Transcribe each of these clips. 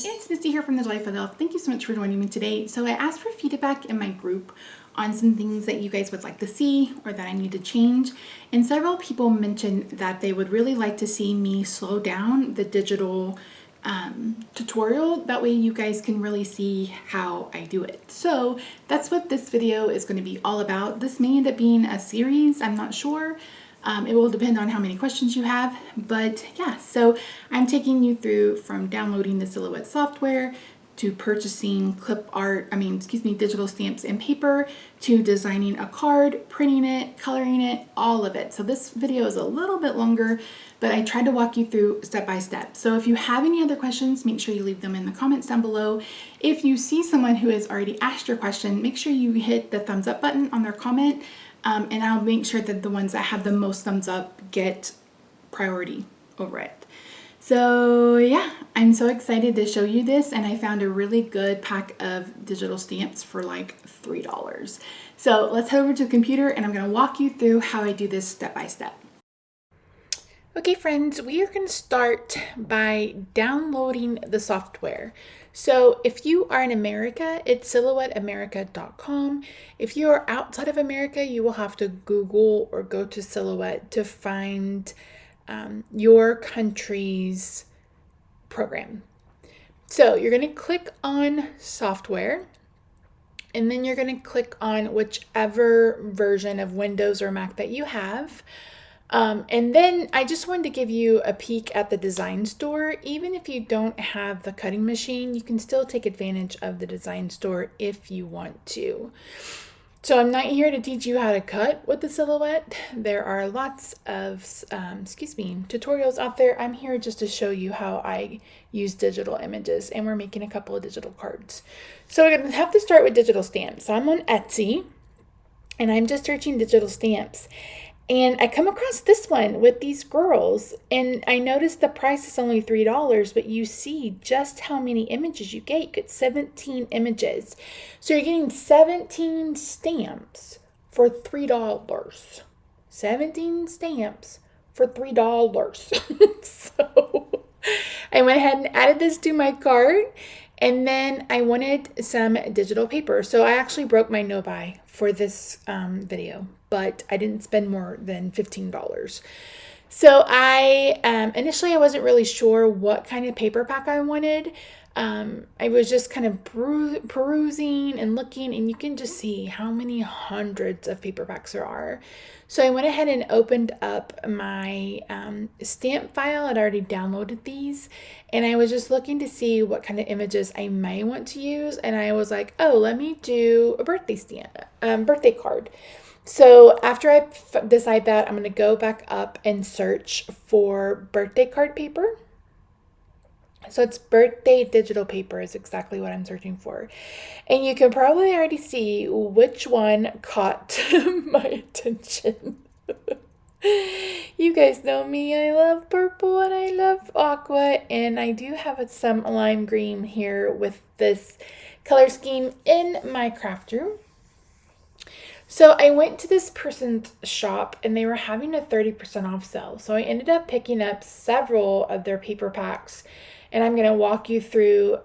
it's Misty here from TheJollyFatElf. Thank you so much for joining me today. So I asked for feedback in my group on some things that you guys would like to see or that I need to change. And several people mentioned that they would really like to see me slow down the digital tutorial. That way you guys can really see how I do it. So that's what this video is going to be all about. This may end up being a series, I'm not sure. It will depend on how many questions you have, but yeah, so I'm taking you through from downloading the Silhouette software to purchasing digital stamps and paper, to designing a card, printing it, coloring it, all of it. So this video is a little bit longer, but I tried to walk you through step by step. So if you have any other questions, make sure you leave them in the comments down below. If you see someone who has already asked your question, make sure you hit the thumbs up button on their comment. And I'll make sure that the ones that have the most thumbs up get priority over it. So yeah, I'm so excited to show you this, and I found a really good pack of digital stamps for like $3. So let's head over to the computer and I'm going to walk you through how I do this step by step. Okay friends, we are going to start by downloading the software. So if you are in America, it's silhouetteamerica.com. If you are outside of America, you will have to Google or go to Silhouette to find your country's program. So you're going to click on software, and then you're going to click on whichever version of Windows or Mac that you have. And then I just wanted to give you a peek at the design store. Even if you don't have the cutting machine, you can still take advantage of the design store if you want to. So I'm not here to teach you how to cut with the Silhouette. There are lots of tutorials out there. I'm here just to show you how I use digital images, and we're making a couple of digital cards. So we're going to have to start with digital stamps. So I'm on Etsy and I'm just searching digital stamps. And I come across this one with these girls, and I noticed the price is only $3, but you see just how many images you get. You get 17 images. So you're getting 17 stamps for $3. 17 stamps for $3. So I went ahead and added this to my cart. And then I wanted some digital paper. So I actually broke my no-buy for this video, but I didn't spend more than $15. So initially I wasn't really sure what kind of paper pack I wanted. I was just kind of perusing and looking, and you can just see how many hundreds of paper packs there are. So I went ahead and opened up my stamp file. I'd already downloaded these, and I was just looking to see what kind of images I may want to use. And I was like, oh, let me do a birthday card. So after I decide that, I'm going to go back up and search for birthday card paper. So it's birthday digital paper is exactly what I'm searching for. And you can probably already see which one caught my attention. You guys know me, I love purple and I love aqua, and I do have some lime green here with this color scheme in my craft room. So I went to this person's shop and they were having a 30% off sale. So I ended up picking up several of their paper packs, and I'm going to walk you through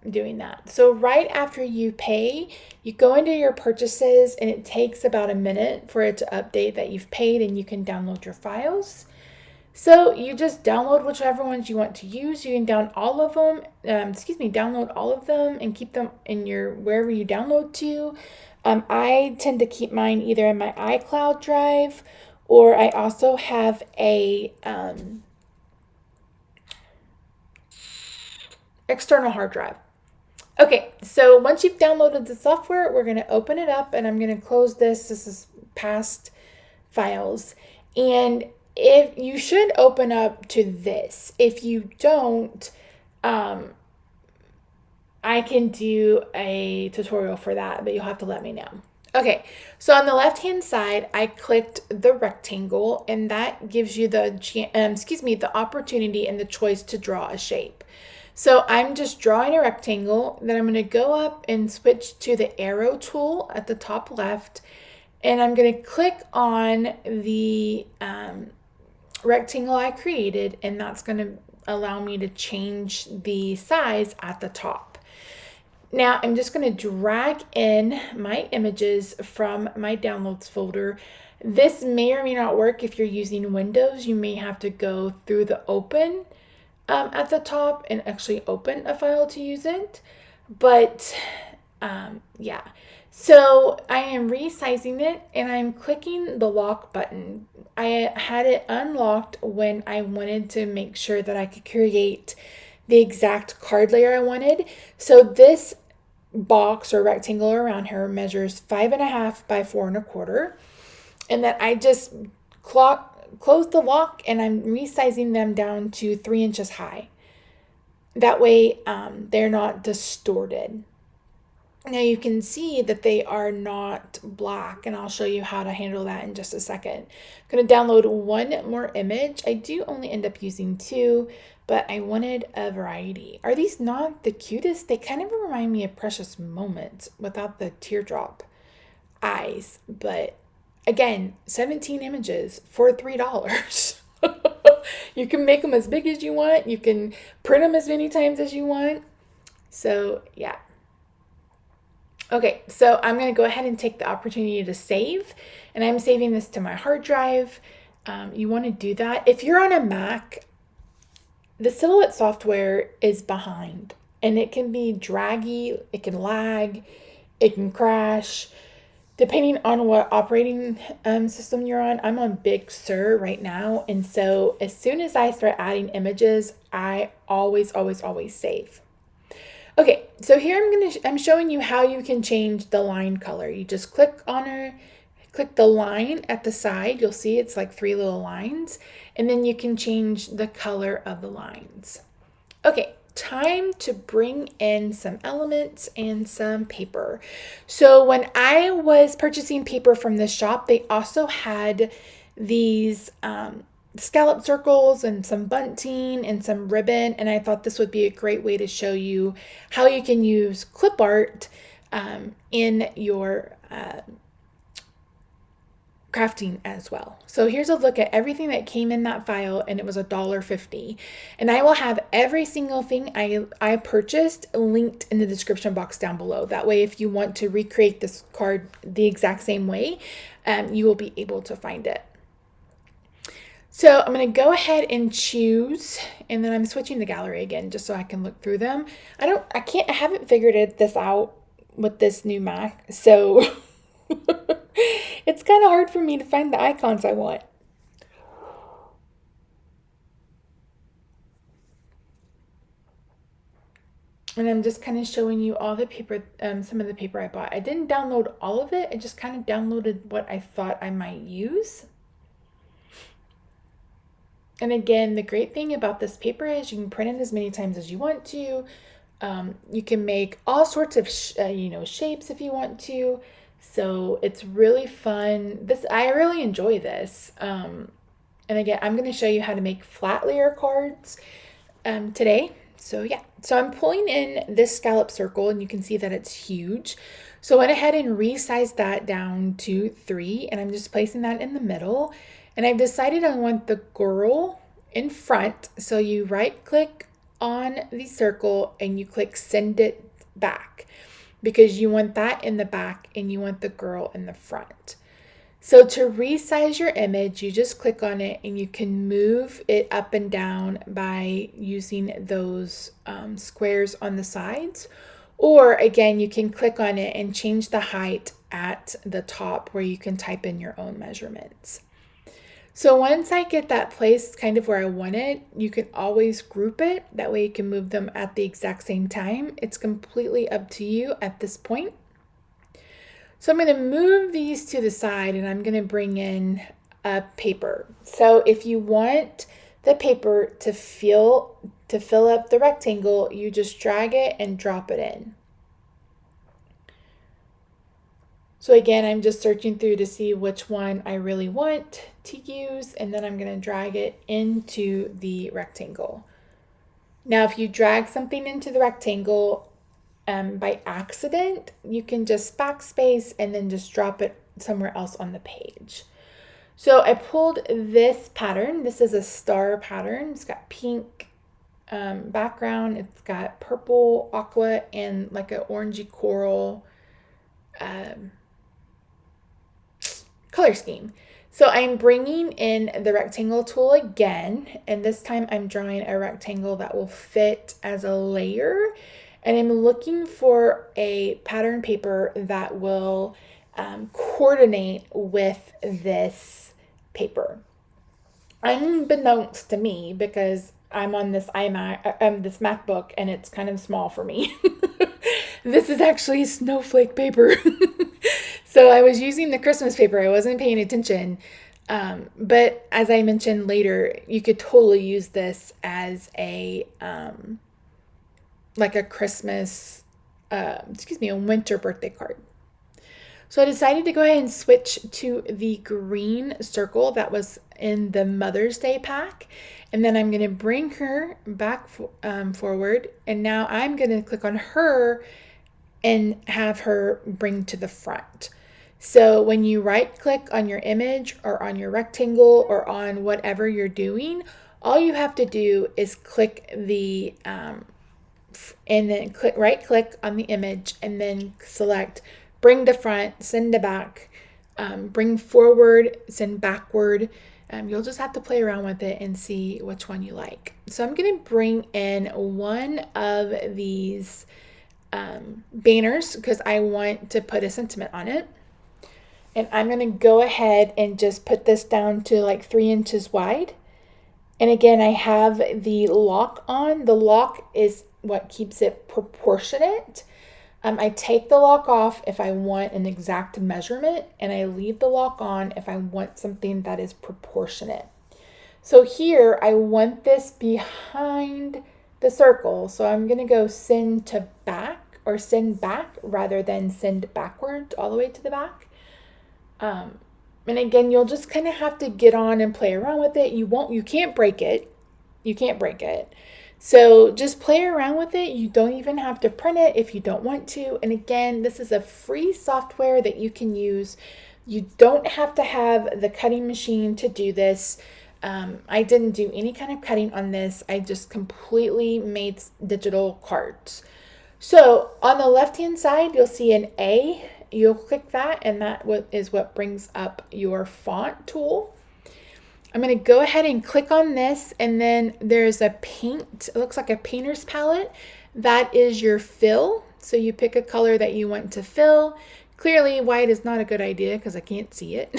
doing that. So right after you pay, you go into your purchases, and it takes about a minute for it to update that you've paid, and you can download your files. So you just download whichever ones you want to use. You can download all of them and keep them in your wherever you download to. I tend to keep mine either in my iCloud drive, or I also have a external hard drive. Okay, so once you've downloaded the software, we're going to open it up, and I'm going to close this. This is past files. And if you should open up to this. If you don't, I can do a tutorial for that, but you'll have to let me know. Okay, so on the left-hand side, I clicked the rectangle, and that gives you the opportunity and the choice to draw a shape. So I'm just drawing a rectangle. Then I'm going to go up and switch to the arrow tool at the top left, and I'm going to click on the rectangle I created, and that's going to allow me to change the size at the top. Now I'm just going to drag in my images from my downloads folder. This may or may not work if you're using Windows. You may have to go through the open at the top and actually open a file to use it. But yeah, so I am resizing it and I'm clicking the lock button. I had it unlocked when I wanted to make sure that I could create the exact card layer I wanted. So this box or rectangle around her measures 5.5 by 4.25, and then I just close the lock and I'm resizing them down to 3 inches high. That way they're not distorted. Now you can see that they are not black, and I'll show you how to handle that in just a second. I'm going to download one more image. I do only end up using 2, but I wanted a variety. Are these not the cutest? They kind of remind me of Precious Moments without the teardrop eyes. But again, 17 images for $3. You can make them as big as you want. You can print them as many times as you want. So yeah. Okay, so I'm going to go ahead and take the opportunity to save, and I'm saving this to my hard drive. You want to do that. If you're on a Mac, the Silhouette software is behind, and it can be draggy, it can lag, it can crash, depending on what operating system you're on. I'm on Big Sur right now, and so as soon as I start adding images, I always save. Okay, so here I'm showing you how you can change the line color. You just click on her, click the line at the side. You'll see it's like 3 little lines, and then you can change the color of the lines. Okay, time to bring in some elements and some paper. So when I was purchasing paper from this shop, they also had these scallop circles and some bunting and some ribbon, and I thought this would be a great way to show you how you can use clip art in your crafting as well. So here's a look at everything that came in that file, and it was $1.50. And I will have every single thing I purchased linked in the description box down below. That way, if you want to recreate this card the exact same way, you will be able to find it. So I'm going to go ahead and choose, and then I'm switching the gallery again just so I can look through them. I haven't figured this out with this new Mac, so it's kind of hard for me to find the icons I want. And I'm just kind of showing you all the paper, some of the paper I bought. I didn't download all of it. I just kind of downloaded what I thought I might use. And again, the great thing about this paper is you can print it as many times as you want to. You can make all sorts of shapes if you want to. So it's really fun. I really enjoy this. And again, I'm going to show you how to make flat layer cards today. So yeah, so I'm pulling in this scallop circle, and you can see that it's huge. So I went ahead and resized that down to 3, and I'm just placing that in the middle. And I've decided I want the girl in front. So you right click on the circle and you click send it back, because you want that in the back and you want the girl in the front. So to resize your image, you just click on it and you can move it up and down by using those squares on the sides. Or again, you can click on it and change the height at the top where you can type in your own measurements. So once I get that placed kind of where I want it, you can always group it. That way you can move them at the exact same time. It's completely up to you at this point. So I'm going to move these to the side, and I'm going to bring in a paper. So if you want the paper to fill up the rectangle, you just drag it and drop it in. So again, I'm just searching through to see which one I really want to use, and then I'm going to drag it into the rectangle. Now, if you drag something into the rectangle by accident, you can just backspace and then just drop it somewhere else on the page. So I pulled this pattern. This is a star pattern. It's got pink background. It's got purple, aqua, and like an orangey coral color scheme. So I'm bringing in the rectangle tool again, and this time I'm drawing a rectangle that will fit as a layer, and I'm looking for a pattern paper that will coordinate with this paper. Unbeknownst to me, because I'm on this this MacBook, and it's kind of small for me. This is actually snowflake paper. So I was using the Christmas paper. I wasn't paying attention. But as I mentioned later, you could totally use this as a like a Christmas, a winter birthday card. So I decided to go ahead and switch to the green circle that was in the Mother's Day pack. And then I'm going to bring her back forward. And now I'm going to click on her and have her bring to the front. So when you right click on your image or on your rectangle or on whatever you're doing, all you have to do is click the and then right click on the image and then select bring to front, send to back, bring forward, send backward. You'll just have to play around with it and see which one you like. So I'm going to bring in one of these banners because I want to put a sentiment on it. And I'm going to go ahead and just put this down to like 3 inches wide. And again, I have the lock on. The lock is what keeps it proportionate. I take the lock off if I want an exact measurement, and I leave the lock on if I want something that is proportionate. So here, I want this behind the circle. So I'm going to go send to back, or send back rather than send backwards all the way to the back. And again, you'll just kind of have to get on and play around with it. You can't break it. You can't break it. So just play around with it. You don't even have to print it if you don't want to. And again, this is a free software that you can use. You don't have to have the cutting machine to do this. I didn't do any kind of cutting on this. I just completely made digital cards. So on the left-hand side, you'll see an A. You'll click that, and that is what brings up your font tool. I'm going to go ahead and click on this, and then there's a paint. It looks like a painter's palette. That is your fill. So you pick a color that you want to fill. Clearly, white is not a good idea because I can't see it.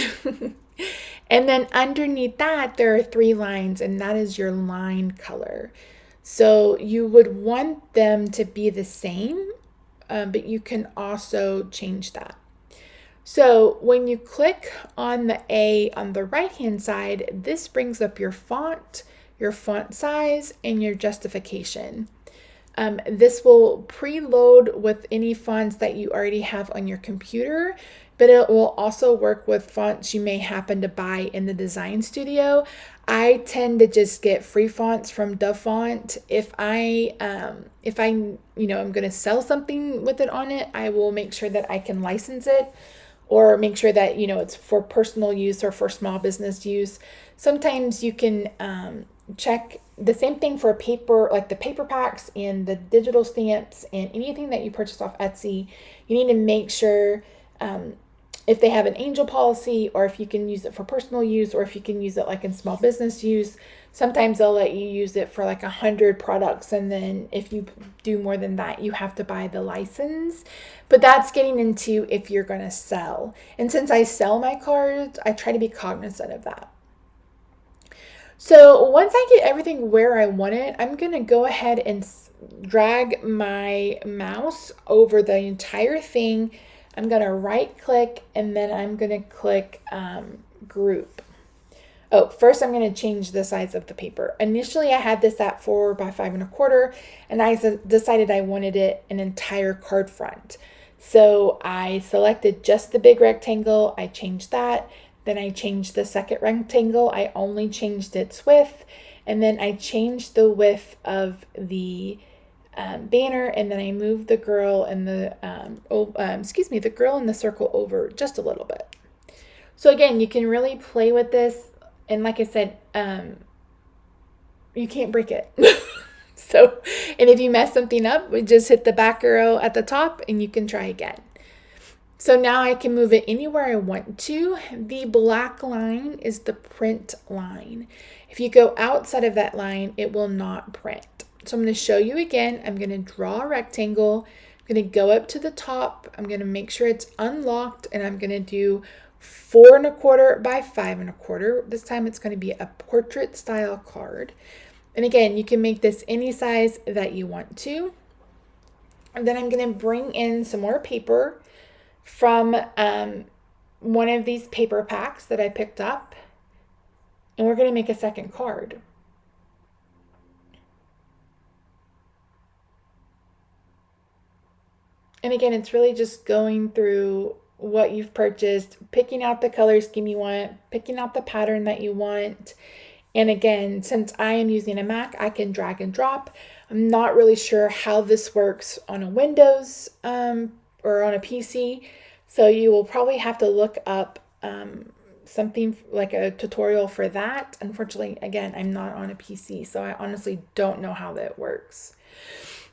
And then underneath that, there are 3 lines, and that is your line color. So you would want them to be the same, but you can also change that. So when you click on the A on the right-hand side, this brings up your font size, and your justification. This will preload with any fonts that you already have on your computer, but it will also work with fonts you may happen to buy in the design studio. I tend to just get free fonts from DaFont. If I am going to sell something with it on it, I will make sure that I can license it, or make sure that, it's for personal use or for small business use. Sometimes you can check the same thing for paper, like the paper packs and the digital stamps and anything that you purchase off Etsy. You need to make sure if they have an angel policy, or if you can use it for personal use, or if you can use it like in small business use. Sometimes they'll let you use it for like 100 products, and then if you do more than that, you have to buy the license. But that's getting into if you're going to sell. And since I sell my cards, I try to be cognizant of that. So once I get everything where I want it, I'm going to go ahead and drag my mouse over the entire thing. I'm going to right click, and then I'm going to click group. Oh, first I'm going to change the size of the paper. Initially I had this at 4 by 5 1/4, and I decided I wanted it an entire card front. So I selected just the big rectangle. I changed that. Then I changed the second rectangle. I only changed its width, and then I changed the width of the banner, and then I moved the girl and the girl in the circle over just a little bit. So again, you can really play with this, and like I said, you can't break it. So, and if you mess something up, we just hit the back arrow at the top and you can try again. So now I can move it anywhere I want to. The black line is the print line. If you go outside of that line, it will not print. So I'm going to show you again. I'm going to draw a rectangle. I'm going to go up to the top. I'm going to make sure it's unlocked, and I'm going to do 4 1/4 by 5 1/4. This time it's going to be a portrait style card. And again, you can make this any size that you want to. And then I'm going to bring in some more paper from one of these paper packs that I picked up. And we're going to make a second card. And again, it's really just going through what you've purchased, picking out the color scheme you want, picking out the pattern that you want. And again, since I am using a Mac, I can drag and drop. I'm not really sure how this works on a Windows or on a PC. So you will probably have to look up something like a tutorial for that. Unfortunately, again, I'm not on a PC, so I honestly don't know how that works.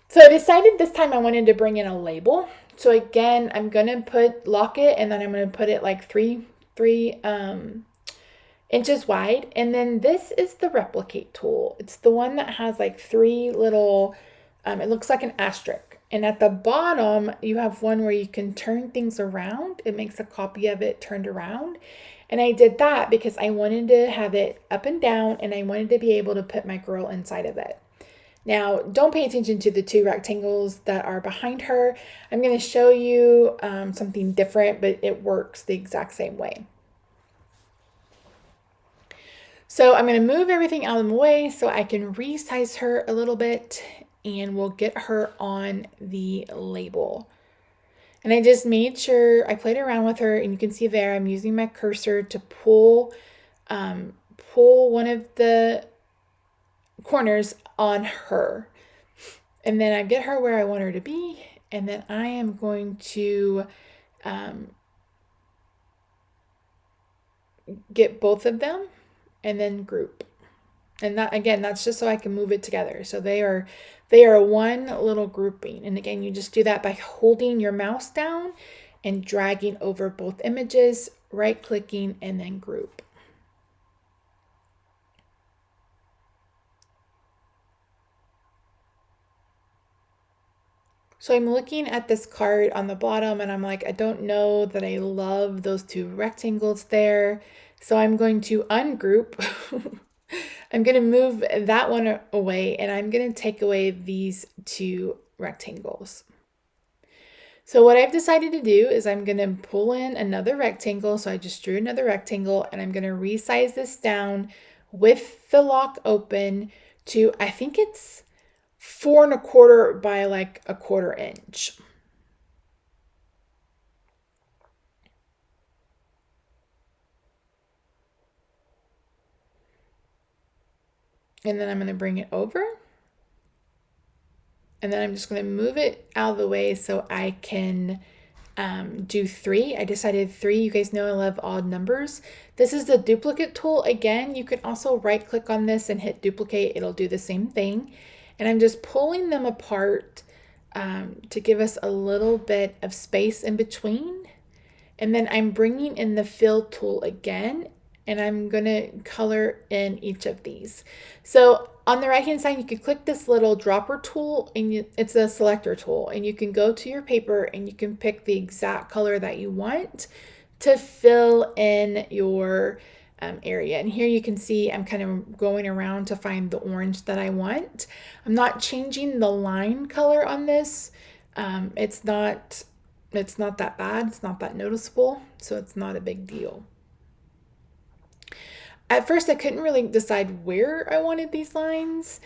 So I decided this time I wanted to bring in a label. So again, I'm going to lock it, and then I'm going to put it like three inches wide. And then this is the replicate tool. It's the one that has like 3 little, it looks like an asterisk. And at the bottom, you have one where you can turn things around. It makes a copy of it turned around. And I did that because I wanted to have it up and down, and I wanted to be able to put my girl inside of it. Now, don't pay attention to the 2 rectangles that are behind her. I'm going to show you something different, but it works the exact same way. So I'm going to move everything out of the way so I can resize her a little bit, and we'll get her on the label. And I just made sure I played around with her, and you can see there I'm using my cursor to pull one of the corners on her. And then I get her where I want her to be, and then I am going to get both of them and then group. And that, again, that's just so I can move it together. So they are one little grouping. And again, you just do that by holding your mouse down and dragging over both images, right clicking, and then group. So I'm looking at this card on the bottom, and I'm like, I don't know that I love those 2 rectangles there. So I'm going to ungroup. I'm going to move that one away, and I'm going to take away these 2 rectangles. So what I've decided to do is I'm going to pull in another rectangle. So I just drew another rectangle, and I'm going to resize this down with the lock open to, I think it's 4 1/4 by like a 1/4 inch. And then I'm going to bring it over. And then I'm just going to move it out of the way so I can do 3. I decided 3. You guys know I love odd numbers. This is the duplicate tool. Again, you can also right click on this and hit duplicate. It'll do the same thing. And I'm just pulling them apart to give us a little bit of space in between. And then I'm bringing in the fill tool again, and I'm going to color in each of these. So on the right hand side, you can click this little dropper tool, and it's a selector tool, and you can go to your paper and you can pick the exact color that you want to fill in your area. And here you can see I'm kind of going around to find the orange that I want. I'm not changing the line color on this. It's not that bad. It's not that noticeable, so it's not a big deal. At first, I couldn't really decide where I wanted these lines,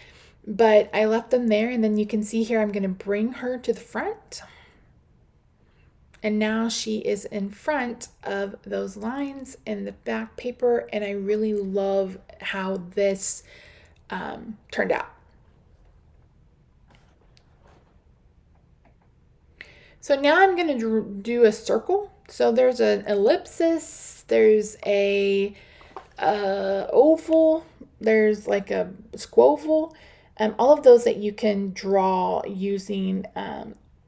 but I left them there, and then you can see here I'm going to bring her to the front. And now she is in front of those lines in the back paper, and I really love how this turned out. So now I'm going to do a circle. So there's an ellipsis, there's a oval, there's like a squoval, all of those that you can draw using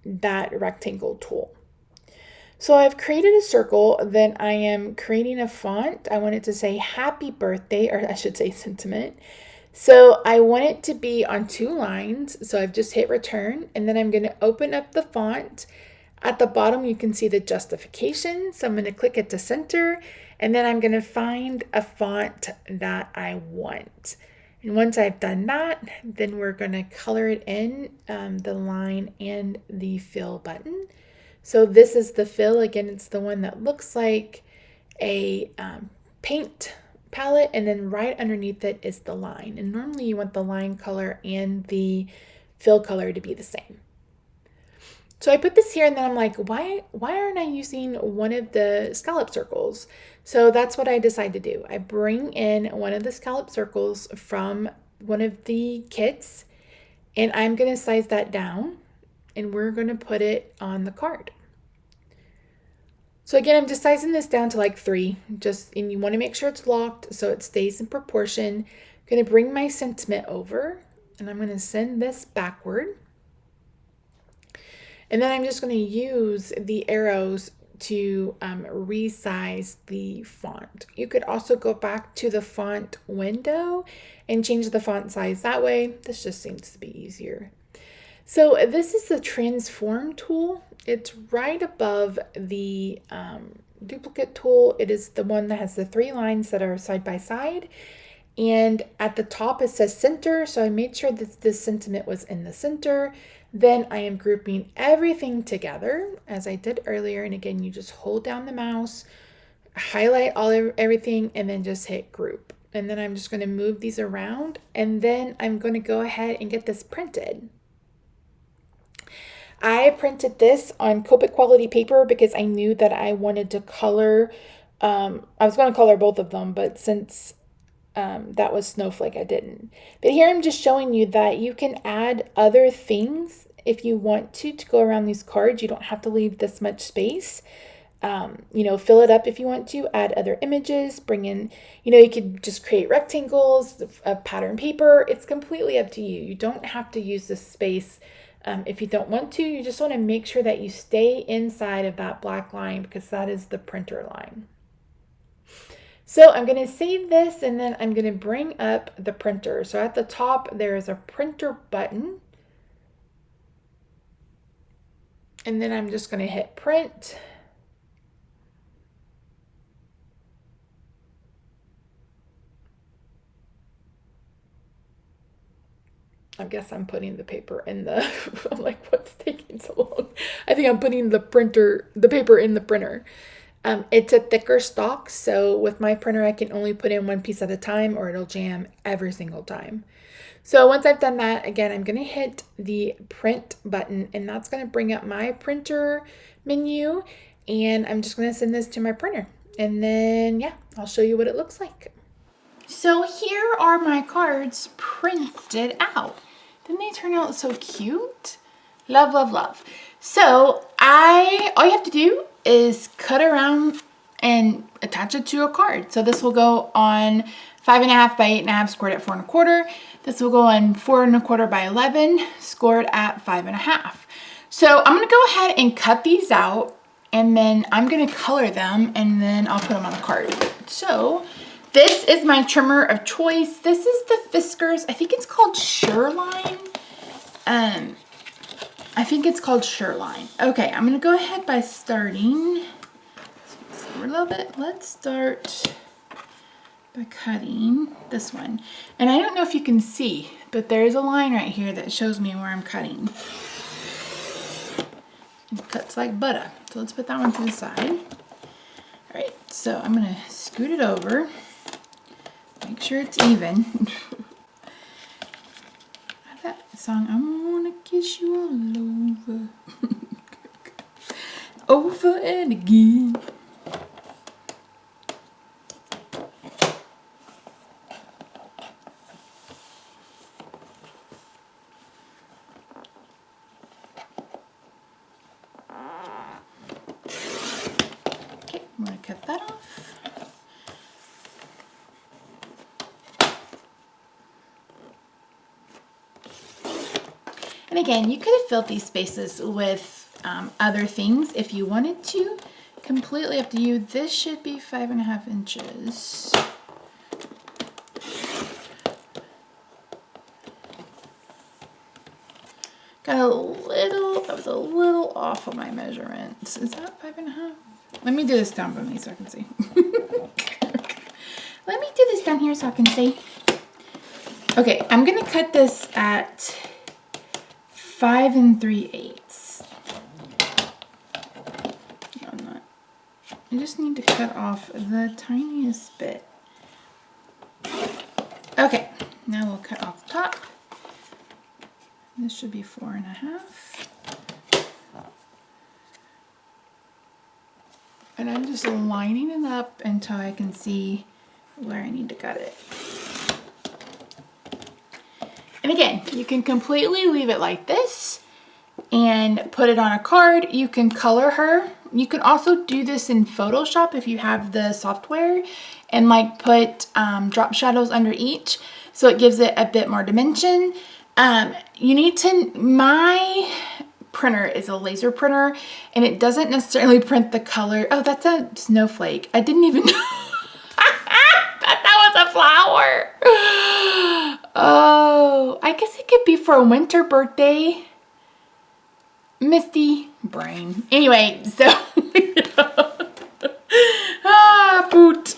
that rectangle tool. So I've created a circle, then I am creating a font. I want it to say happy birthday, or I should say sentiment. So I want it to be on 2 lines. So I've just hit return, and then I'm going to open up the font. At the bottom, you can see the justification. So I'm going to click it to center, and then I'm going to find a font that I want. And once I've done that, then we're going to color it in, the line and the fill button. So this is the fill. Again, it's the one that looks like a paint palette, and then right underneath it is the line. And normally you want the line color and the fill color to be the same. So I put this here, and then I'm like, why aren't I using one of the scallop circles? So that's what I decide to do. I bring in one of the scallop circles from one of the kits, and I'm going to size that down, and we're going to put it on the card. So again, I'm just sizing this down to like 3, and you want to make sure it's locked so it stays in proportion. I'm going to bring my sentiment over, and I'm going to send this backward. And then I'm just going to use the arrows to resize the font. You could also go back to the font window and change the font size that way. This just seems to be easier. So this is the transform tool. It's right above the duplicate tool. It is the one that has the 3 lines that are side by side. And at the top it says center. So I made sure that this sentiment was in the center. Then I am grouping everything together as I did earlier. And again, you just hold down the mouse, highlight everything, and then just hit group. And then I'm just going to move these around. And then I'm going to go ahead and get this printed. I printed this on Copic quality paper because I knew that I wanted to color. I was going to color both of them, but since that was snowflake, I didn't. But here I'm just showing you that you can add other things if you want to go around these cards. You don't have to leave this much space. Fill it up if you want to, add other images, bring in, you could just create rectangles of pattern paper. It's completely up to you. You don't have to use this space if you don't want to. You just want to make sure that you stay inside of that black line because that is the printer line. So I'm going to save this, and then I'm going to bring up the printer. So at the top, there is a printer button. And then I'm just going to hit print. I guess I'm putting the paper in the, I'm like, what's taking so long? I think I'm putting the paper in the printer. It's a thicker stock, so with my printer, I can only put in 1 piece at a time or it'll jam every single time. So once I've done that, again, I'm going to hit the print button, and that's going to bring up my printer menu, and I'm just going to send this to my printer. And then, yeah, I'll show you what it looks like. So here are my cards printed out. Didn't they turn out so cute? Love, love, love. So all you have to do is cut around and attach it to a card. So this will go on 5.5 by 8.5, scored at 4.25. This will go on 4.25 by 11, scored at 5.5. So I'm gonna go ahead and cut these out, and then I'm gonna color them, and then I'll put them on a card. So this is my trimmer of choice. This is the Fiskars. I think it's called Sureline. I think it's called Sureline. Okay, I'm gonna go ahead by starting. A little bit. Let's start by cutting this one. And I don't know if you can see, but there's a line right here that shows me where I'm cutting. It cuts like butter. So let's put that one to the side. All right, so I'm gonna scoot it over. Make sure it's even. That song, I wanna kiss you all over. Over and again. Okay, I'm gonna cut that off. And again, you could have filled these spaces with other things if you wanted to. Completely up to you. This should be 5.5 inches. Got a little, that was a little off of my measurements. Is that 5.5? Let me do this down for me so I can see. Let me do this down here so I can see. Okay, I'm gonna cut this at 5 3/8. No, I'm not. I just need to cut off the tiniest bit. Okay, now we'll cut off the top. This should be 4.5. And I'm just lining it up until I can see where I need to cut it. And again, you can completely leave it like this and put it on a card. You can color her. You can also do this in Photoshop if you have the software, and like put drop shadows under each, so it gives it a bit more dimension. You need to, my printer is a laser printer and it doesn't necessarily print the color. Oh, that's a snowflake. I didn't even know that was a flower. Oh, I guess it could be for a winter birthday. Misty brain. Anyway, so boot.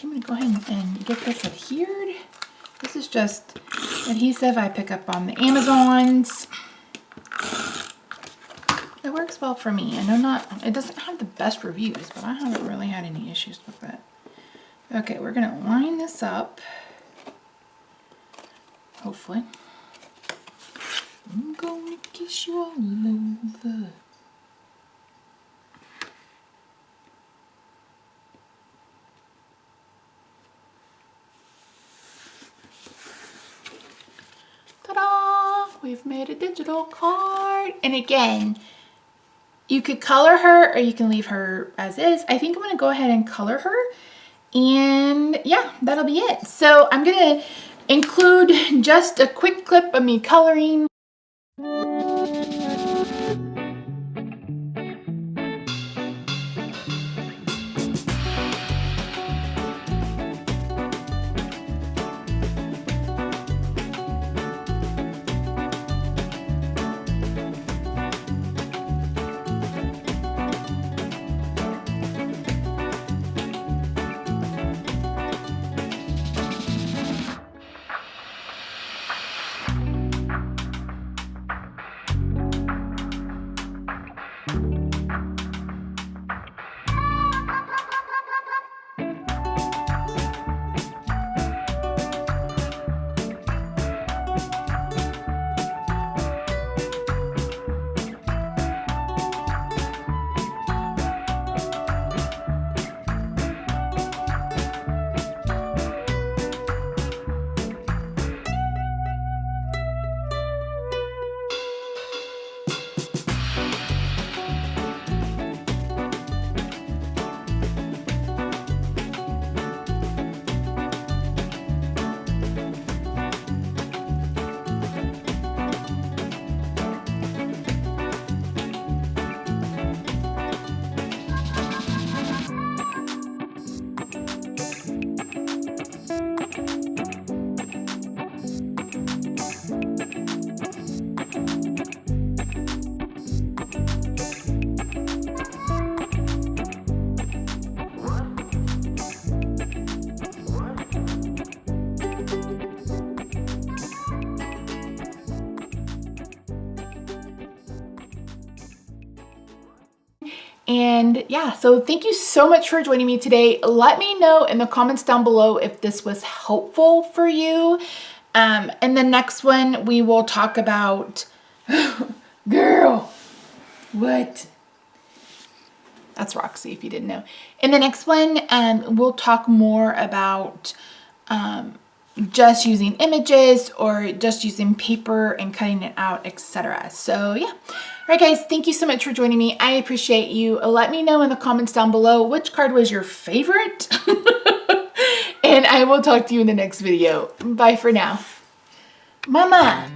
I'm gonna go ahead and get this adhered. This is just adhesive I pick up on the Amazons. It works well for me. I know it doesn't have the best reviews, but I haven't really had any issues with it. Okay, we're gonna line this up. Hopefully. I'm gonna kiss you all over. Ta-da! We've made a digital card. And again, you could color her or you can leave her as is. I think I'm gonna go ahead and color her. And yeah, that'll be it. So I'm gonna include just a quick clip of me coloring. And yeah, so thank you so much for joining me today. Let me know in the comments down below if this was helpful for you. In the next one, we will talk about, girl, what? That's Roxy, if you didn't know. In the next one, we'll talk more about just using images or just using paper and cutting it out, etc. So yeah. All right, guys, thank you so much for joining me. I appreciate you. Let me know in the comments down below which card was your favorite. And I will talk to you in the next video. Bye for now. Mama.